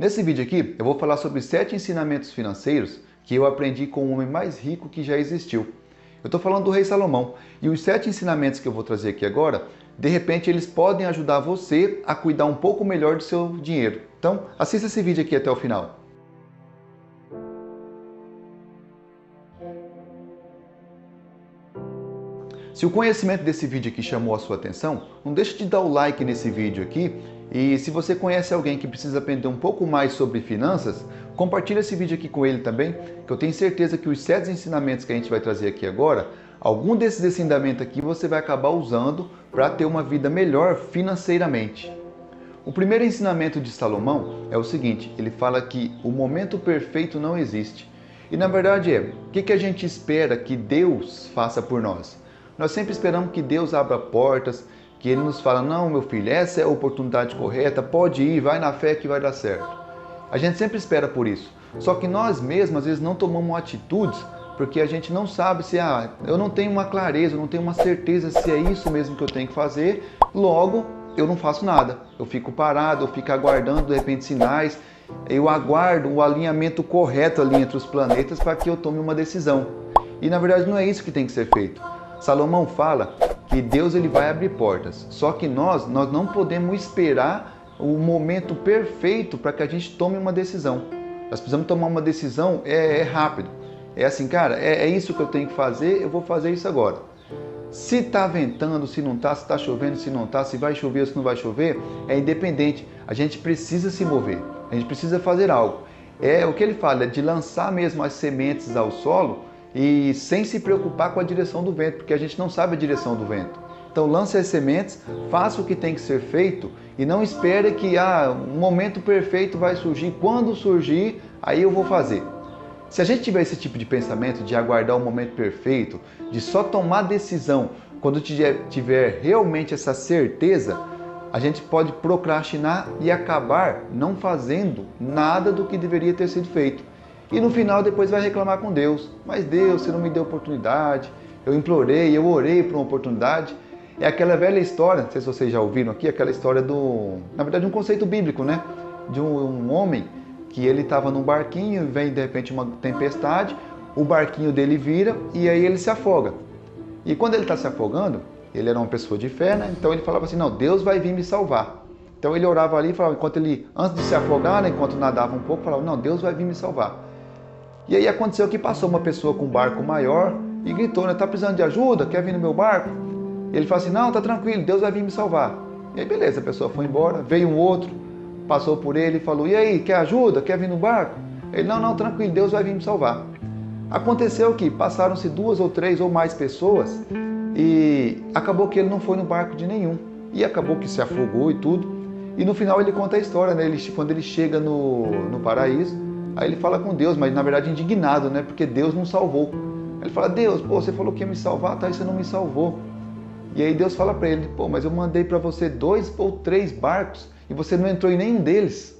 Nesse vídeo aqui, eu vou falar sobre 7 ensinamentos financeiros que eu aprendi com o homem mais rico que já existiu. Eu estou falando do rei Salomão, e os 7 ensinamentos que eu vou trazer aqui agora, de repente eles podem ajudar você a cuidar um pouco melhor do seu dinheiro. Então, assista esse vídeo aqui até o final. Se o conhecimento desse vídeo aqui chamou a sua atenção, não deixe de dar o like nesse vídeo aqui. E se você conhece alguém que precisa aprender um pouco mais sobre finanças, compartilhe esse vídeo aqui com ele também, que eu tenho certeza que os 7 ensinamentos que a gente vai trazer aqui agora, algum desses ensinamentos aqui você vai acabar usando para ter uma vida melhor financeiramente. O primeiro ensinamento de Salomão é o seguinte, ele fala que o momento perfeito não existe. E na verdade o que a gente espera que Deus faça por nós? Nós sempre esperamos que Deus abra portas, que Ele nos fala, não, meu filho, essa é a oportunidade correta, pode ir, vai na fé que vai dar certo. A gente sempre espera por isso. Só que nós mesmos, às vezes, não tomamos atitudes, porque a gente não sabe se, eu não tenho uma clareza, eu não tenho uma certeza se é isso mesmo que eu tenho que fazer, logo, eu não faço nada. Eu fico parado, eu fico aguardando, de repente, sinais, eu aguardo o alinhamento correto ali entre os planetas para que eu tome uma decisão. E, na verdade, não é isso que tem que ser feito. Salomão fala que Deus ele vai abrir portas, só que nós não podemos esperar o momento perfeito para que a gente tome uma decisão. Nós precisamos tomar uma decisão rápido. É assim, cara, é isso que eu tenho que fazer, eu vou fazer isso agora. Se está ventando, se não está, se está chovendo, se não está, se vai chover ou se não vai chover, é independente. A gente precisa se mover, a gente precisa fazer algo. É o que ele fala, é de lançar mesmo as sementes ao solo, e sem se preocupar com a direção do vento, porque a gente não sabe a direção do vento. Então lance as sementes, faça o que tem que ser feito e não espere que um momento perfeito vai surgir. Quando surgir, aí eu vou fazer. Se a gente tiver esse tipo de pensamento de aguardar o momento perfeito, de só tomar decisão quando tiver realmente essa certeza, a gente pode procrastinar e acabar não fazendo nada do que deveria ter sido feito. E no final depois vai reclamar com Deus. Mas Deus, você não me deu oportunidade, eu implorei, eu orei por uma oportunidade. É aquela velha história, não sei se vocês já ouviram aqui, aquela história na verdade um conceito bíblico, né? De um homem que ele estava num barquinho, vem de repente uma tempestade, o barquinho dele vira e aí ele se afoga. E quando ele está se afogando, ele era uma pessoa de fé, né? Então ele falava assim, não, Deus vai vir me salvar. Então ele orava ali, falava, antes de se afogar, né? Enquanto nadava um pouco, falava, não, Deus vai vir me salvar. E aí aconteceu que passou uma pessoa com um barco maior e gritou, né? Tá precisando de ajuda? Quer vir no meu barco? Ele falou assim, não, tá tranquilo, Deus vai vir me salvar. E aí beleza, a pessoa foi embora, veio um outro, passou por ele e falou, e aí, quer ajuda? Quer vir no barco? Ele, não, tranquilo, Deus vai vir me salvar. Aconteceu que passaram-se 2 ou 3 ou mais pessoas e acabou que ele não foi no barco de nenhum. E acabou que se afogou e tudo. E no final ele conta a história, né? Quando ele chega no paraíso, aí ele fala com Deus, mas na verdade indignado, né? Porque Deus não salvou. Ele fala, Deus, você falou que ia me salvar, tá? E você não me salvou. E aí Deus fala para ele, mas eu mandei para você 2 ou 3 barcos e você não entrou em nenhum deles.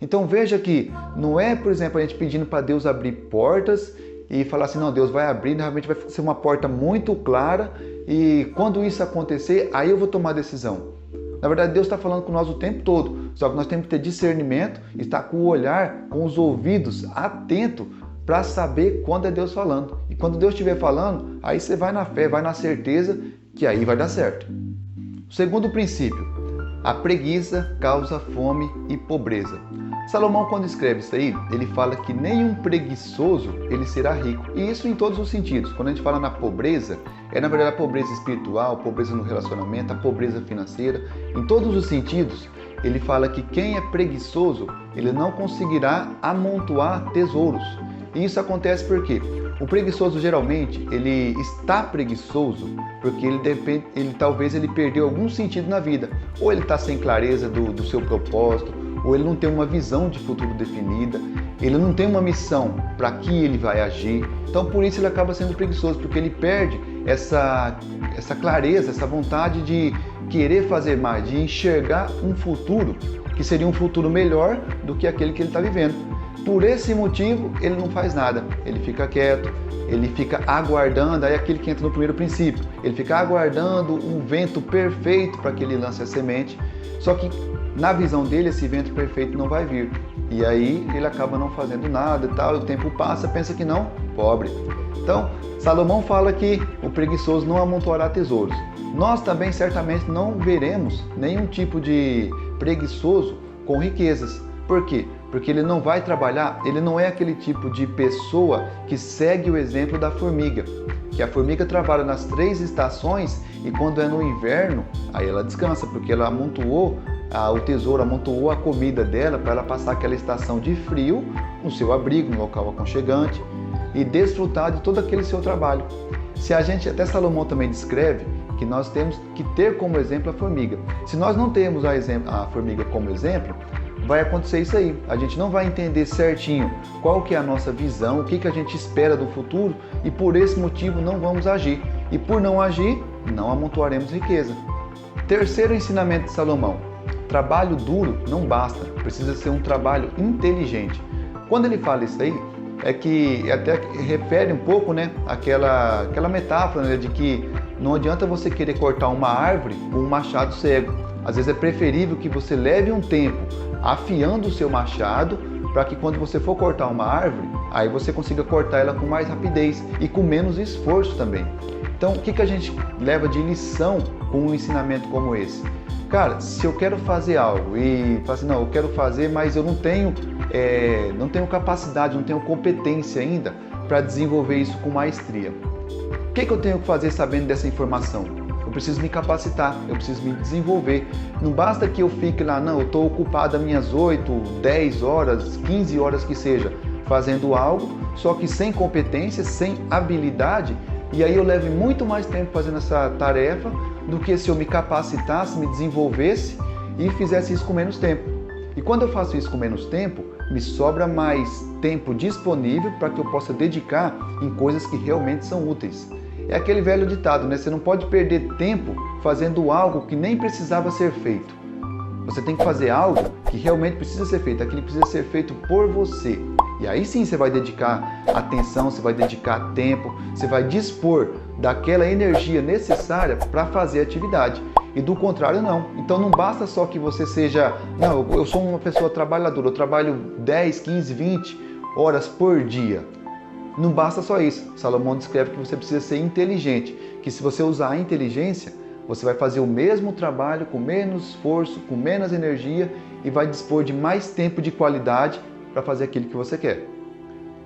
Então veja que não é, por exemplo, a gente pedindo para Deus abrir portas e falar assim, não, Deus vai abrir, realmente vai ser uma porta muito clara e quando isso acontecer, aí eu vou tomar a decisão. Na verdade, Deus está falando com nós o tempo todo, só que nós temos que ter discernimento e estar com o olhar, com os ouvidos atentos para saber quando é Deus falando. E quando Deus estiver falando, aí você vai na fé, vai na certeza que aí vai dar certo. O segundo princípio, a preguiça causa fome e pobreza. Salomão, quando escreve isso aí, ele fala que nenhum preguiçoso ele será rico. E isso em todos os sentidos. Quando a gente fala na pobreza, é na verdade a pobreza espiritual, a pobreza no relacionamento, a pobreza financeira. Em todos os sentidos, ele fala que quem é preguiçoso, ele não conseguirá amontoar tesouros. E isso acontece por quê? O preguiçoso geralmente, ele está preguiçoso porque talvez ele perdeu algum sentido na vida. Ou ele está sem clareza do seu propósito, ou ele não tem uma visão de futuro definida, ele não tem uma missão para que ele vai agir. Então por isso ele acaba sendo preguiçoso, porque ele perde essa clareza, essa vontade de querer fazer mais, de enxergar um futuro que seria um futuro melhor do que aquele que ele está vivendo. Por esse motivo, ele não faz nada, ele fica quieto, ele fica aguardando, aí é aquele que entra no primeiro princípio, ele fica aguardando um vento perfeito para que ele lance a semente. Só que na visão dele esse evento perfeito não vai vir. E aí ele acaba não fazendo nada e tal, o tempo passa, pensa que não, pobre. Então, Salomão fala que o preguiçoso não amontoará tesouros. Nós também certamente não veremos nenhum tipo de preguiçoso com riquezas. Por quê? Porque ele não vai trabalhar, ele não é aquele tipo de pessoa que segue o exemplo da formiga. Que a formiga trabalha nas 3 estações e quando é no inverno, aí ela descansa, porque ela amontoou o tesouro, amontoou a comida dela para ela passar aquela estação de frio no seu abrigo, no local aconchegante e desfrutar de todo aquele seu trabalho. Se a gente, até Salomão também descreve que nós temos que ter como exemplo a formiga. Se nós não temos a formiga como exemplo, vai acontecer isso aí. A gente não vai entender certinho qual que é a nossa visão, o que a gente espera do futuro e por esse motivo não vamos agir. E por não agir, não amontoaremos riqueza. Terceiro ensinamento de Salomão: trabalho duro não basta, precisa ser um trabalho inteligente. Quando ele fala isso aí, é que até refere um pouco, né, aquela metáfora, né, de que não adianta você querer cortar uma árvore com um machado cego. Às vezes é preferível que você leve um tempo afiando o seu machado para que quando você for cortar uma árvore, aí você consiga cortar ela com mais rapidez e com menos esforço também. Então, o que a gente leva de lição com um ensinamento como esse? Cara, se eu quero fazer algo e falo assim, não, eu quero fazer, mas eu não tenho capacidade, não tenho competência ainda para desenvolver isso com maestria. O que eu tenho que fazer sabendo dessa informação? Eu preciso me capacitar, eu preciso me desenvolver. Não basta que eu fique lá, não, eu estou ocupado as minhas 8, 10 horas, 15 horas que seja, fazendo algo, só que sem competência, sem habilidade, e aí eu levo muito mais tempo fazendo essa tarefa do que se eu me capacitasse, me desenvolvesse e fizesse isso com menos tempo. E quando eu faço isso com menos tempo, me sobra mais tempo disponível para que eu possa dedicar em coisas que realmente são úteis. É aquele velho ditado, né? Você não pode perder tempo fazendo algo que nem precisava ser feito. Você tem que fazer algo que realmente precisa ser feito, aquilo que precisa ser feito por você. E aí sim você vai dedicar atenção, você vai dedicar tempo, você vai dispor daquela energia necessária para fazer a atividade. E do contrário, não. Então não basta só que você seja, não, eu sou uma pessoa trabalhadora, eu trabalho 10, 15, 20 horas por dia. Não basta só isso. Salomão descreve que você precisa ser inteligente, que se você usar a inteligência, você vai fazer o mesmo trabalho com menos esforço, com menos energia e vai dispor de mais tempo de qualidade para fazer aquilo que você quer.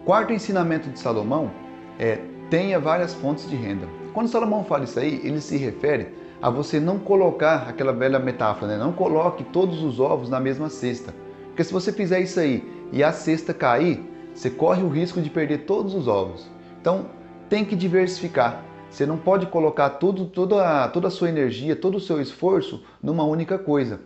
Quarto ensinamento de Salomão é: tenha várias fontes de renda. Quando Salomão fala isso aí, ele se refere a você não colocar aquela velha metáfora, né? Não coloque todos os ovos na mesma cesta. Porque se você fizer isso aí e a cesta cair, você corre o risco de perder todos os ovos. Então, tem que diversificar. Você não pode colocar toda a sua energia, todo o seu esforço numa única coisa.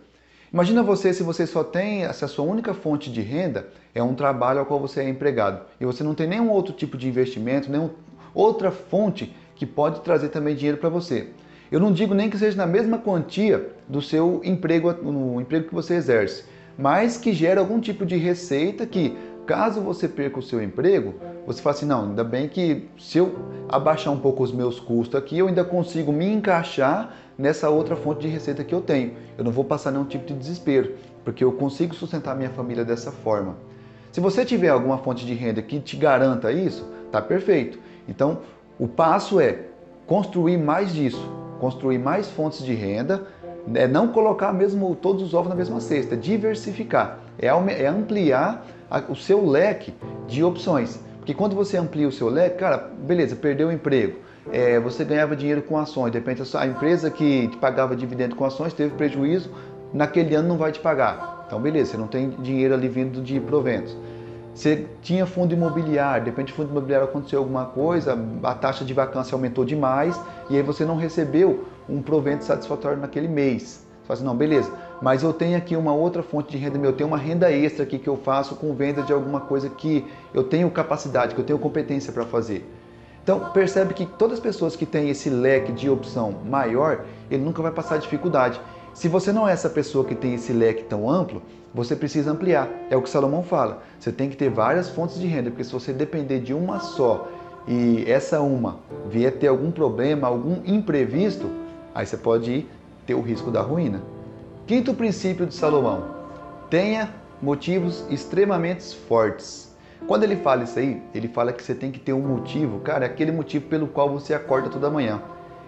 Imagina você se a sua única fonte de renda é um trabalho ao qual você é empregado e você não tem nenhum outro tipo de investimento, nenhuma outra fonte que pode trazer também dinheiro para você. Eu não digo nem que seja na mesma quantia do seu emprego, no emprego que você exerce, mas que gere algum tipo de receita que, caso você perca o seu emprego, você fala assim, não, ainda bem que se eu abaixar um pouco os meus custos aqui, eu ainda consigo me encaixar nessa outra fonte de receita que eu tenho. Eu não vou passar nenhum tipo de desespero, porque eu consigo sustentar minha família dessa forma. Se você tiver alguma fonte de renda que te garanta isso, tá perfeito. Então, o passo é construir mais disso, construir mais fontes de renda, não colocar mesmo todos os ovos na mesma cesta, diversificar, é ampliar o seu leque de opções. Porque quando você amplia o seu leque, cara, beleza, perdeu o emprego, você ganhava dinheiro com ações, de repente a empresa que te pagava dividendo com ações teve prejuízo, naquele ano não vai te pagar. Então beleza, você não tem dinheiro ali vindo de proventos. Você tinha fundo imobiliário, de repente o fundo imobiliário aconteceu alguma coisa, a taxa de vacância aumentou demais e aí você não recebeu um provento satisfatório naquele mês. Você fala assim, não, beleza, mas eu tenho aqui uma outra fonte de renda, eu tenho uma renda extra aqui que eu faço com venda de alguma coisa que eu tenho capacidade, que eu tenho competência para fazer. Então percebe que todas as pessoas que têm esse leque de opção maior, ele nunca vai passar dificuldade. Se você não é essa pessoa que tem esse leque tão amplo, você precisa ampliar. É o que Salomão fala. Você tem que ter várias fontes de renda, porque se você depender de uma só e essa uma vier ter algum problema, algum imprevisto, aí você pode ter o risco da ruína. Quinto princípio de Salomão: tenha motivos extremamente fortes. Quando ele fala isso aí, ele fala que você tem que ter um motivo, cara, é aquele motivo pelo qual você acorda toda manhã.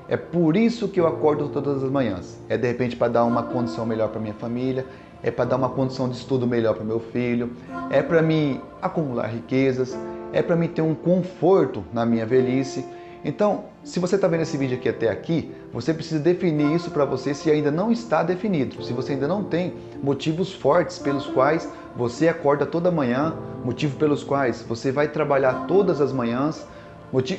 É por isso que eu acordo todas as manhãs. É de repente para dar uma condição melhor para minha família, é para dar uma condição de estudo melhor para meu filho, é para mim acumular riquezas, é para mim ter um conforto na minha velhice. Então, se você está vendo esse vídeo aqui até aqui, você precisa definir isso para você se ainda não está definido, se você ainda não tem motivos fortes pelos quais você acorda toda manhã, motivo pelos quais você vai trabalhar todas as manhãs.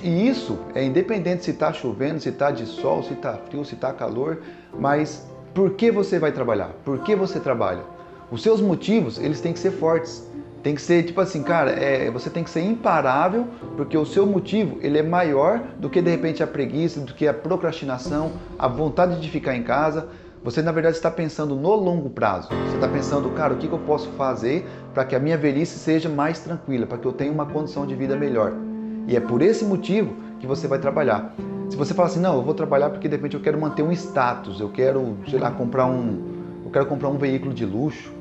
E isso é independente se está chovendo, se está de sol, se está frio, se está calor, mas por que você vai trabalhar? Por que você trabalha? Os seus motivos, eles têm que ser fortes. Tem que ser tipo assim, cara, você tem que ser imparável, porque o seu motivo ele é maior do que de repente a preguiça, do que a procrastinação, a vontade de ficar em casa. Você na verdade está pensando no longo prazo. Você está pensando, cara, o que eu posso fazer para que a minha velhice seja mais tranquila, para que eu tenha uma condição de vida melhor. E é por esse motivo que você vai trabalhar. Se você fala assim, não, eu vou trabalhar porque de repente eu quero manter um status, eu quero, sei lá, comprar um veículo de luxo.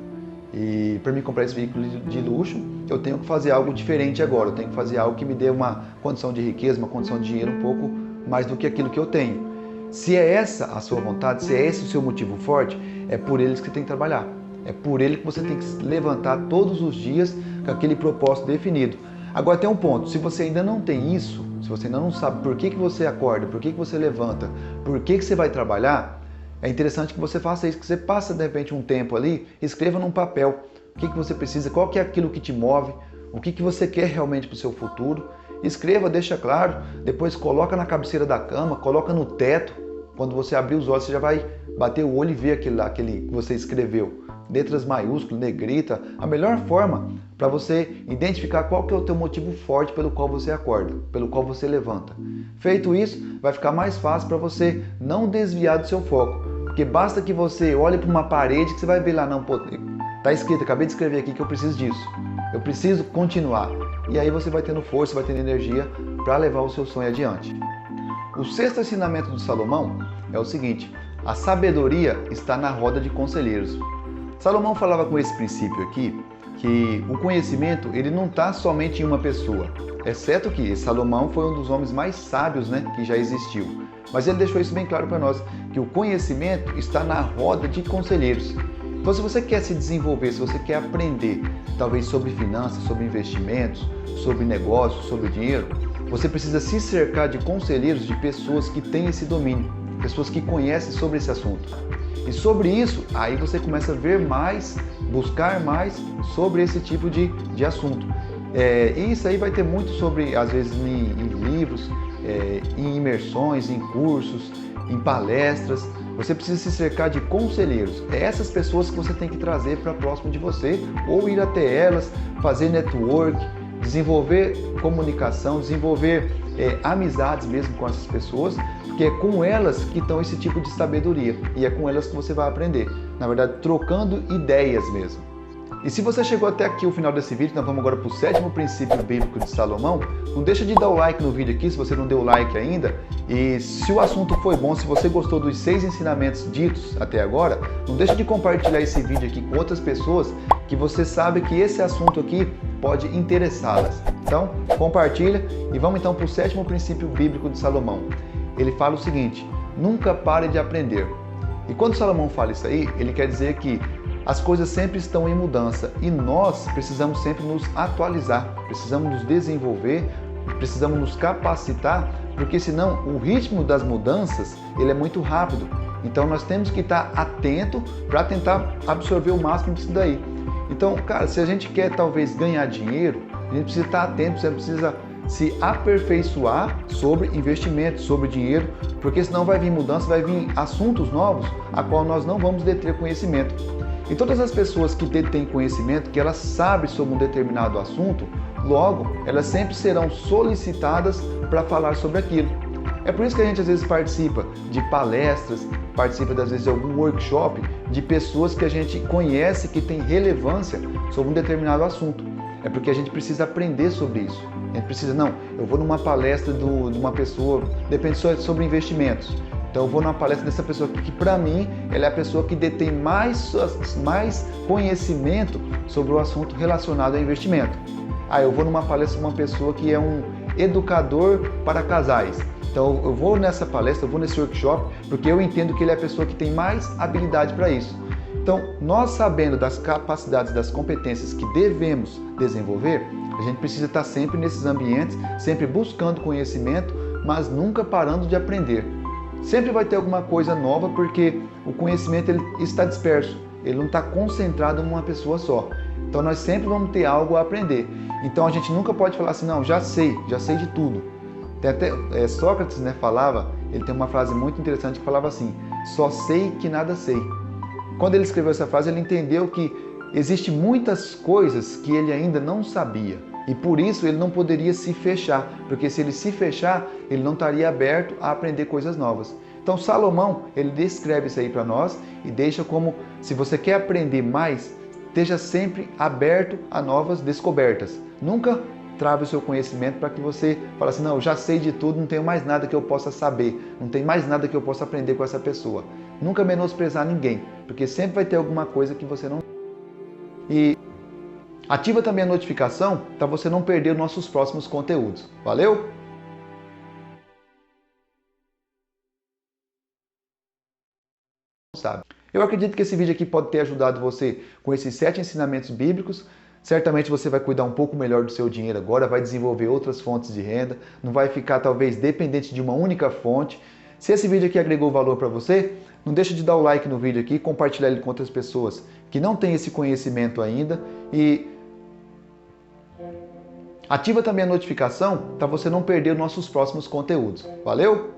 E para mim comprar esse veículo de luxo, eu tenho que fazer algo diferente agora. Eu tenho que fazer algo que me dê uma condição de riqueza, uma condição de dinheiro um pouco mais do que aquilo que eu tenho. Se é essa a sua vontade, se é esse o seu motivo forte, é por eles que você tem que trabalhar. É por ele que você tem que se levantar todos os dias com aquele propósito definido. Agora tem um ponto, se você ainda não tem isso, se você ainda não sabe por que você acorda, por que você levanta, por que você vai trabalhar, é interessante que você faça isso, que você passe de repente um tempo ali, escreva num papel o que você precisa, qual que é aquilo que te move, o que você quer realmente para o seu futuro. Escreva, deixa claro, depois coloca na cabeceira da cama, coloca no teto, quando você abrir os olhos você já vai bater o olho e ver aquele que você escreveu. Letras maiúsculas, negrita, a melhor forma para você identificar qual que é o teu motivo forte pelo qual você acorda, pelo qual você levanta. Feito isso, vai ficar mais fácil para você não desviar do seu foco, porque basta que você olhe para uma parede que você vai ver lá, não, pô, tá escrito, acabei de escrever aqui que eu preciso disso, eu preciso continuar. E aí você vai tendo força, vai tendo energia para levar o seu sonho adiante. O sexto ensinamento de Salomão é o seguinte: a sabedoria está na roda de conselheiros. Salomão falava com esse princípio aqui, que o conhecimento ele não está somente em uma pessoa, exceto que Salomão foi um dos homens mais sábios, que já existiu. Mas ele deixou isso bem claro para nós, que o conhecimento está na roda de conselheiros. Então se você quer se desenvolver, se você quer aprender, talvez sobre finanças, sobre investimentos, sobre negócios, sobre dinheiro, você precisa se cercar de conselheiros, de pessoas que têm esse domínio, pessoas que conhecem sobre esse assunto. E sobre isso, aí você começa a ver mais, buscar mais sobre esse tipo de assunto. E isso aí vai ter muito sobre, às vezes, em livros, em imersões, em cursos, em palestras. Você precisa se cercar de conselheiros. É essas pessoas que você tem que trazer para próximo de você, ou ir até elas, fazer network, desenvolver comunicação, desenvolver amizades mesmo com essas pessoas, porque é com elas que estão esse tipo de sabedoria e é com elas que você vai aprender. Na verdade, trocando ideias mesmo. E se você chegou até aqui o final desse vídeo, nós vamos agora para o sétimo princípio bíblico de Salomão. Não deixa de dar o like no vídeo aqui, se você não deu o like ainda. E se o assunto foi bom, se você gostou dos 6 ensinamentos ditos até agora, não deixa de compartilhar esse vídeo aqui com outras pessoas que você sabe que esse assunto aqui pode interessá-las. Então, compartilha e vamos então para o sétimo princípio bíblico de Salomão. Ele fala o seguinte: nunca pare de aprender. E quando Salomão fala isso aí, ele quer dizer que as coisas sempre estão em mudança e nós precisamos sempre nos atualizar, precisamos nos desenvolver, precisamos nos capacitar, porque senão o ritmo das mudanças ele é muito rápido. Então nós temos que estar atento para tentar absorver o máximo disso daí. Então, cara, se a gente quer talvez ganhar dinheiro, a gente precisa estar atento, você precisa se aperfeiçoar sobre investimentos, sobre dinheiro, porque senão vai vir mudança, vai vir assuntos novos a qual nós não vamos deter conhecimento. E todas as pessoas que detêm conhecimento, que elas sabem sobre um determinado assunto, logo, elas sempre serão solicitadas para falar sobre aquilo. É por isso que a gente às vezes participa de palestras, participa às vezes de algum workshop de pessoas que a gente conhece que tem relevância sobre um determinado assunto. É porque a gente precisa aprender sobre isso. A gente precisa, não, eu vou numa palestra de uma pessoa, depende só sobre investimentos. Então eu vou numa palestra dessa pessoa que para mim, ela é a pessoa que detém mais conhecimento sobre o assunto relacionado ao investimento. Eu vou numa palestra de uma pessoa que é um educador para casais. Então eu vou nessa palestra, eu vou nesse workshop, porque eu entendo que ele é a pessoa que tem mais habilidade para isso. Então, nós sabendo das capacidades, das competências que devemos desenvolver, a gente precisa estar sempre nesses ambientes, sempre buscando conhecimento, mas nunca parando de aprender. Sempre vai ter alguma coisa nova, porque o conhecimento ele está disperso, ele não está concentrado em uma pessoa só. Então nós sempre vamos ter algo a aprender. Então a gente nunca pode falar assim, não, já sei de tudo. Tem até Sócrates, falava, ele tem uma frase muito interessante que falava assim, só sei que nada sei. Quando ele escreveu essa frase, ele entendeu que existem muitas coisas que ele ainda não sabia. E por isso ele não poderia se fechar, porque se ele se fechar, ele não estaria aberto a aprender coisas novas. Então Salomão, ele descreve isso aí para nós e deixa como, se você quer aprender mais, esteja sempre aberto a novas descobertas. Nunca trave o seu conhecimento para que você fale assim, não, eu já sei de tudo, não tenho mais nada que eu possa saber, não tem mais nada que eu possa aprender com essa pessoa. Nunca menosprezar ninguém, porque sempre vai ter alguma coisa que você não... E ativa também a notificação para você não perder os nossos próximos conteúdos. Valeu? Eu acredito que esse vídeo aqui pode ter ajudado você com esses 7 ensinamentos bíblicos. Certamente você vai cuidar um pouco melhor do seu dinheiro agora, vai desenvolver outras fontes de renda, não vai ficar talvez dependente de uma única fonte. Se esse vídeo aqui agregou valor para você, não deixa de dar o like no vídeo aqui, compartilhar ele com outras pessoas que não têm esse conhecimento ainda e ativa também a notificação para você não perder os nossos próximos conteúdos. Valeu?